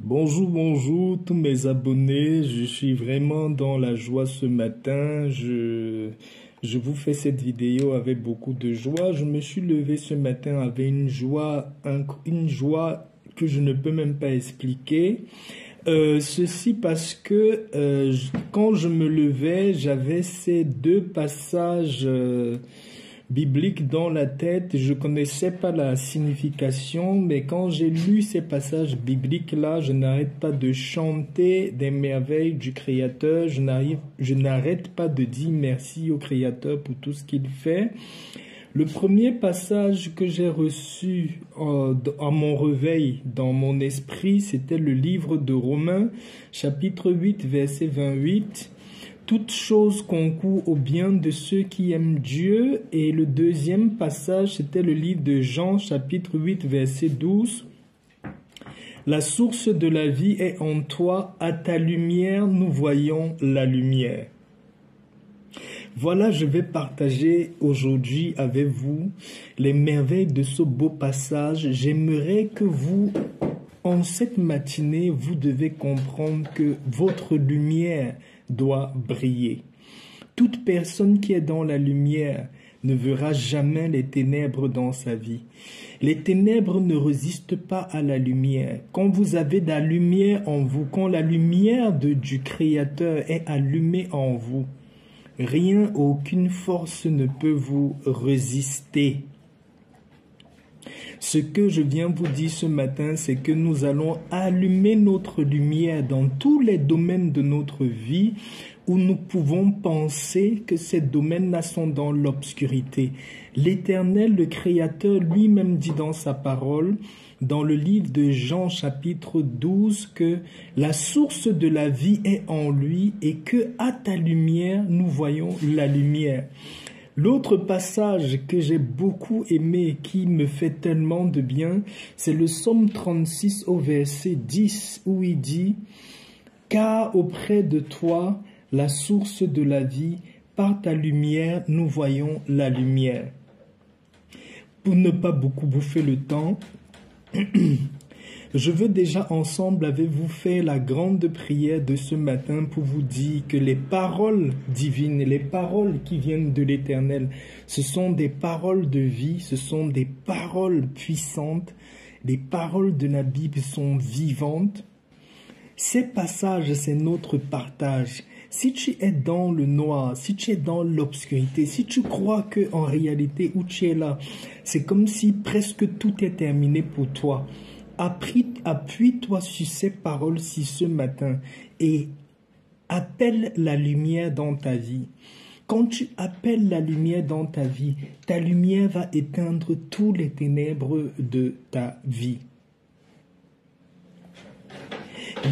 Bonjour, bonjour tous mes abonnés. Je suis vraiment dans la joie ce matin. Je vous fais cette vidéo avec beaucoup de joie. Je me suis levé ce matin avec une joie que je ne peux même pas expliquer. Ceci parce que quand je me levais, j'avais ces deux passages biblique dans la tête. Je connaissais pas la signification, mais quand j'ai lu ces passages bibliques-là, je n'arrête pas de chanter des merveilles du Créateur. Je n'arrête pas de dire merci au Créateur pour tout ce qu'il fait. Le premier passage que j'ai reçu à mon réveil dans mon esprit, c'était le livre de Romains, chapitre 8, verset 28. Toute chose concourt au bien de ceux qui aiment Dieu. Et le deuxième passage, c'était le livre de Jean, chapitre 8, verset 12. La source de la vie est en toi, à ta lumière, nous voyons la lumière. Voilà, je vais partager aujourd'hui avec vous les merveilles de ce beau passage. J'aimerais que vous, en cette matinée, vous devez comprendre que votre lumière doit briller. Toute personne qui est dans la lumière ne verra jamais les ténèbres dans sa vie. Les ténèbres ne résistent pas à la lumière. Quand vous avez de la lumière en vous, quand la lumière du Créateur est allumée en vous, rien, aucune force ne peut vous résister. Ce que je viens vous dire ce matin, c'est que nous allons allumer notre lumière dans tous les domaines de notre vie où nous pouvons penser que ces domaines-là sont dans l'obscurité. L'Éternel, le Créateur, lui-même dit dans sa parole, dans le livre de Jean chapitre 12, que la source de la vie est en lui et que à ta lumière, nous voyons la lumière. L'autre passage que j'ai beaucoup aimé et qui me fait tellement de bien, c'est le psaume 36 au verset 10 où il dit « Car auprès de toi, la source de la vie, par ta lumière, nous voyons la lumière. » Pour ne pas beaucoup bouffer le temps, je veux déjà ensemble avec vous faire la grande prière de ce matin pour vous dire que les paroles divines, les paroles qui viennent de l'Éternel, ce sont des paroles de vie, ce sont des paroles puissantes, les paroles de la Bible sont vivantes. Ces passages, c'est notre partage. Si tu es dans le noir, si tu es dans l'obscurité, si tu crois que en réalité où tu es là, c'est comme si presque tout est terminé pour toi. Appuie-toi sur ces paroles-ci ce matin et appelle la lumière dans ta vie. Quand tu appelles la lumière dans ta vie, ta lumière va éteindre tous les ténèbres de ta vie.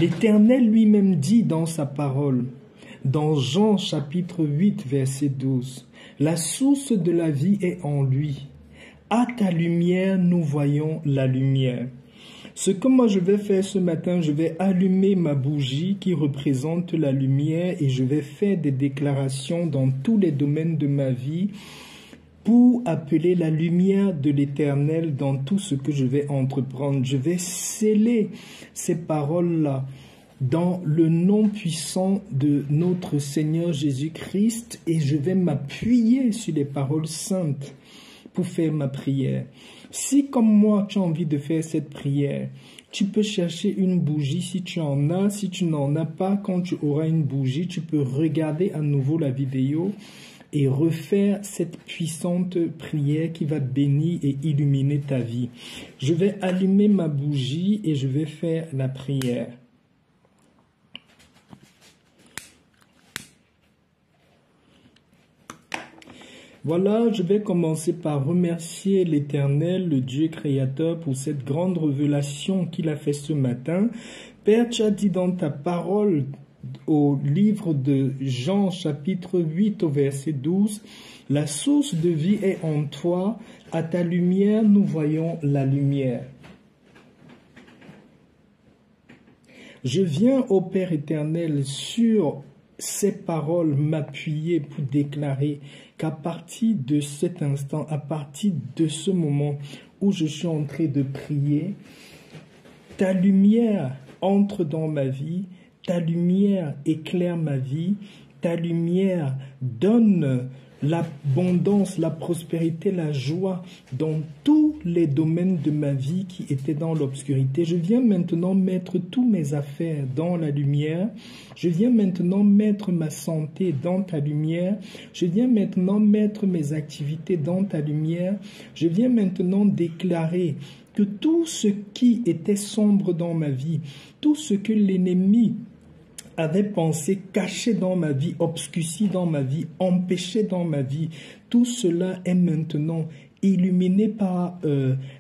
L'Éternel lui-même dit dans sa parole, dans Jean chapitre 8, verset 12, « La source de la vie est en lui. À ta lumière, nous voyons la lumière. » Ce que moi je vais faire ce matin, je vais allumer ma bougie qui représente la lumière et je vais faire des déclarations dans tous les domaines de ma vie pour appeler la lumière de l'Éternel dans tout ce que je vais entreprendre. Je vais sceller ces paroles-là dans le nom puissant de notre Seigneur Jésus-Christ et je vais m'appuyer sur les paroles saintes pour faire ma prière. Si comme moi tu as envie de faire cette prière, tu peux chercher une bougie si tu en as. Si tu n'en as pas, quand tu auras une bougie, tu peux regarder à nouveau la vidéo et refaire cette puissante prière qui va bénir et illuminer ta vie. Je vais allumer ma bougie et je vais faire la prière. Voilà, je vais commencer par remercier l'Éternel, le Dieu créateur, pour cette grande révélation qu'il a fait ce matin. Père, tu as dit dans ta parole au livre de Jean, chapitre 8, au verset 12, « La source de vie est en toi, à ta lumière, nous voyons la lumière. » Je viens, ô Père éternel, sur ces paroles m'appuyer pour déclarer qu'à partir de cet instant, à partir de ce moment où je suis en train de prier, ta lumière entre dans ma vie, ta lumière éclaire ma vie, ta lumière donne l'abondance, la prospérité, la joie dans tous les domaines de ma vie qui étaient dans l'obscurité. Je viens maintenant mettre tous mes affaires dans la lumière. Je viens maintenant mettre ma santé dans ta lumière. Je viens maintenant mettre mes activités dans ta lumière. Je viens maintenant déclarer que tout ce qui était sombre dans ma vie, tout ce que l'ennemi avait pensé caché dans ma vie, obscurci dans ma vie, empêché dans ma vie, tout cela est maintenant illuminé par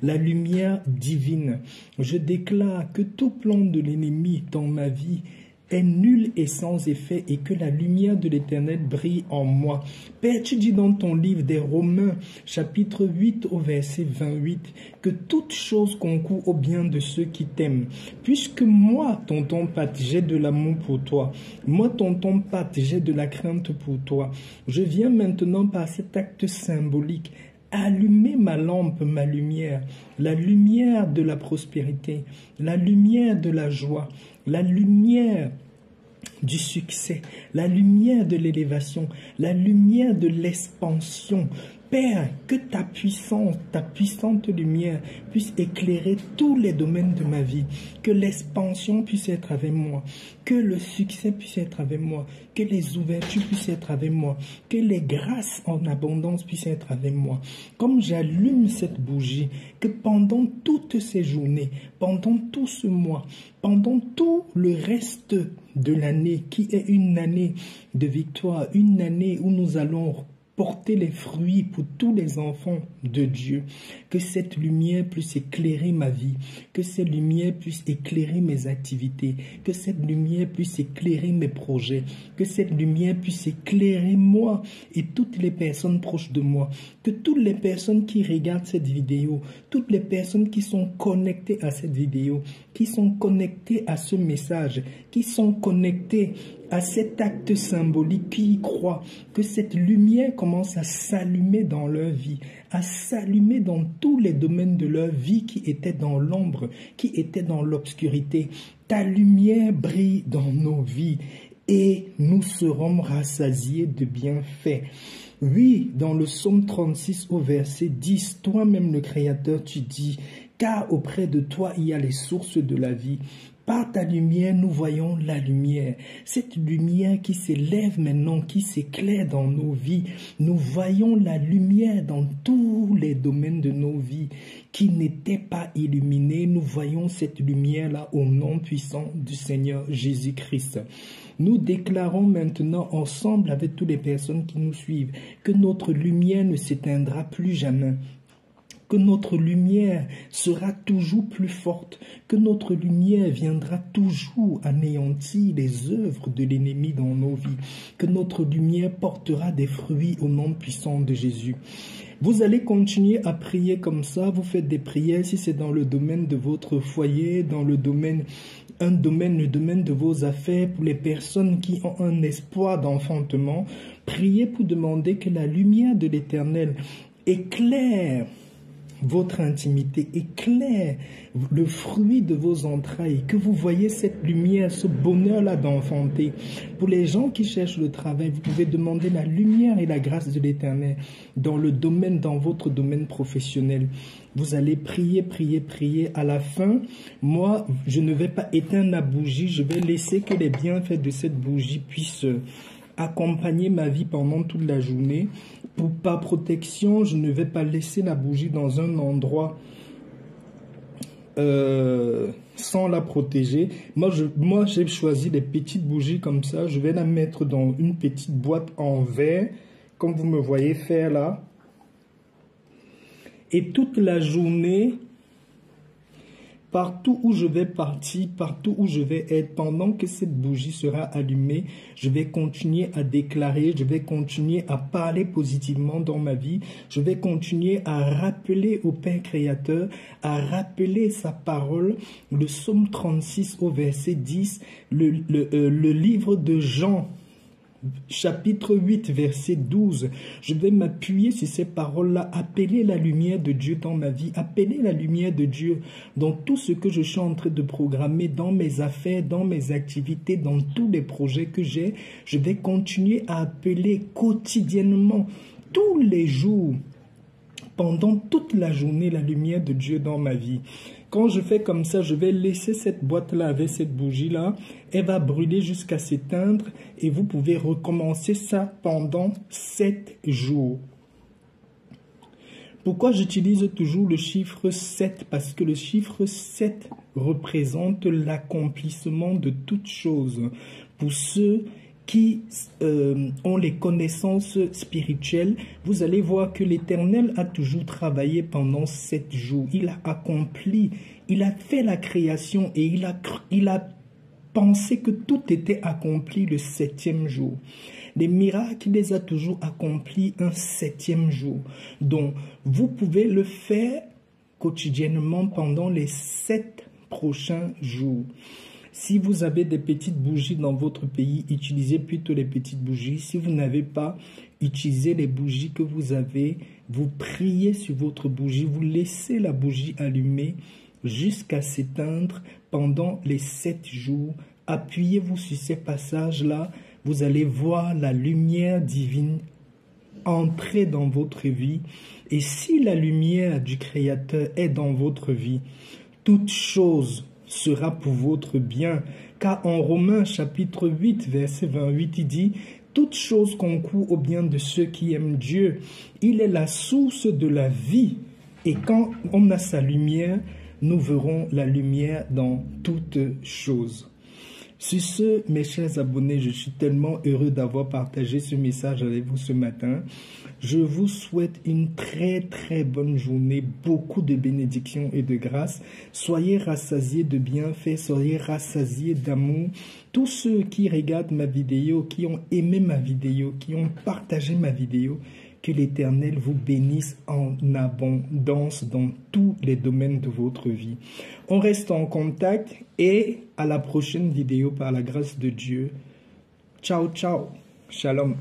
la lumière divine. Je déclare que tout plan de l'ennemi dans ma vie est nul et sans effet et que la lumière de l'Éternel brille en moi. Père, tu dis dans ton livre des Romains, chapitre 8 au verset 28, que toute chose concourt au bien de ceux qui t'aiment. Puisque moi, tonton Pat, j'ai de l'amour pour toi. Moi, tonton Pat, j'ai de la crainte pour toi. Je viens maintenant par cet acte symbolique allumer ma lampe, ma lumière, la lumière de la prospérité, la lumière de la joie, la lumière du succès, la lumière de l'élévation, la lumière de l'expansion. Père, que ta puissante lumière puisse éclairer tous les domaines de ma vie, que l'expansion puisse être avec moi, que le succès puisse être avec moi, que les ouvertures puissent être avec moi, que les grâces en abondance puissent être avec moi. Comme j'allume cette bougie, que pendant toutes ces journées, pendant tout ce mois, pendant tout le reste de l'année, qui est une année de victoire, une année où nous allons porter les fruits pour tous les enfants de Dieu, que cette lumière puisse éclairer ma vie, que cette lumière puisse éclairer mes activités, que cette lumière puisse éclairer mes projets, que cette lumière puisse éclairer moi et toutes les personnes proches de moi, que toutes les personnes qui regardent cette vidéo, toutes les personnes qui sont connectées à cette vidéo, qui sont connectées à ce message, qui sont connectées à cet acte symbolique, qui y croient, que cette lumière commence à s'allumer dans leur vie, à s'allumer dans tous les domaines de leur vie qui étaient dans l'ombre, qui étaient dans l'obscurité. Ta lumière brille dans nos vies et nous serons rassasiés de bienfaits. Oui, dans le psaume 36 au verset 10, toi-même le Créateur, tu dis, car auprès de toi il y a les sources de la vie. Par ta lumière, nous voyons la lumière. Cette lumière qui s'élève maintenant, qui s'éclaire dans nos vies. Nous voyons la lumière dans tous les domaines de nos vies qui n'étaient pas illuminés. Nous voyons cette lumière-là au nom puissant du Seigneur Jésus-Christ. Nous déclarons maintenant ensemble avec toutes les personnes qui nous suivent que notre lumière ne s'éteindra plus jamais. Que notre lumière sera toujours plus forte, que notre lumière viendra toujours anéantir les œuvres de l'ennemi dans nos vies, que notre lumière portera des fruits au nom puissant de Jésus. Vous allez continuer à prier comme ça, vous faites des prières si c'est dans le domaine de votre foyer, dans le domaine de vos affaires, pour les personnes qui ont un espoir d'enfantement. Priez pour demander que la lumière de l'Éternel éclaire votre intimité, éclaire le fruit de vos entrailles, que vous voyez cette lumière, ce bonheur-là d'enfanter. Pour les gens qui cherchent le travail, vous pouvez demander la lumière et la grâce de l'Éternel dans votre domaine professionnel. Vous allez prier, prier, prier. À la fin, moi, je ne vais pas éteindre la bougie, je vais laisser que les bienfaits de cette bougie puissent accompagner ma vie pendant toute la journée. Par protection, je ne vais pas laisser la bougie dans un endroit sans la protéger. Moi, j'ai choisi des petites bougies comme ça. Je vais la mettre dans une petite boîte en verre, comme vous me voyez faire là. Et toute la journée, partout où je vais partir, partout où je vais être, pendant que cette bougie sera allumée, je vais continuer à déclarer, je vais continuer à parler positivement dans ma vie, je vais continuer à rappeler au Père Créateur, à rappeler sa parole, le psaume 36 au verset 10, le livre de Jean, chapitre 8, verset 12. Je vais m'appuyer sur ces paroles-là, appeler la lumière de Dieu dans ma vie, appeler la lumière de Dieu dans tout ce que je suis en train de programmer, dans mes affaires, dans mes activités, dans tous les projets que j'ai. Je vais continuer à appeler quotidiennement, tous les jours, pendant toute la journée, la lumière de Dieu dans ma vie. Quand je fais comme ça, je vais laisser cette boîte-là avec cette bougie-là. Elle va brûler jusqu'à s'éteindre et vous pouvez recommencer ça pendant 7 jours. Pourquoi j'utilise toujours le chiffre 7? Parce que le chiffre 7 représente l'accomplissement de toutes choses. Pour ceux qui ont les connaissances spirituelles, vous allez voir que l'Éternel a toujours travaillé pendant 7 jours. Il a accompli, il a fait la création et il a pensé que tout était accompli le 7e jour. Les miracles, il les a toujours accomplis un 7e jour. Donc, vous pouvez le faire quotidiennement pendant les 7 prochains jours. Si vous avez des petites bougies dans votre pays, utilisez plutôt les petites bougies. Si vous n'avez pas, utilisez les bougies que vous avez. Vous priez sur votre bougie, vous laissez la bougie allumée jusqu'à s'éteindre pendant les 7 jours. Appuyez-vous sur ces passages-là. Vous allez voir la lumière divine entrer dans votre vie. Et si la lumière du Créateur est dans votre vie, toute chose sera pour votre bien. Car en Romains chapitre 8, verset 28, il dit « Toute chose concourt au bien de ceux qui aiment Dieu. Il est la source de la vie. Et quand on a sa lumière, nous verrons la lumière dans toutes choses. » Sur ce, mes chers abonnés, je suis tellement heureux d'avoir partagé ce message avec vous ce matin. Je vous souhaite une très très bonne journée, beaucoup de bénédictions et de grâce. Soyez rassasiés de bienfaits, soyez rassasiés d'amour. Tous ceux qui regardent ma vidéo, qui ont aimé ma vidéo, qui ont partagé ma vidéo, que l'Éternel vous bénisse en abondance dans tous les domaines de votre vie. On reste en contact et à la prochaine vidéo par la grâce de Dieu. Ciao, ciao. Shalom.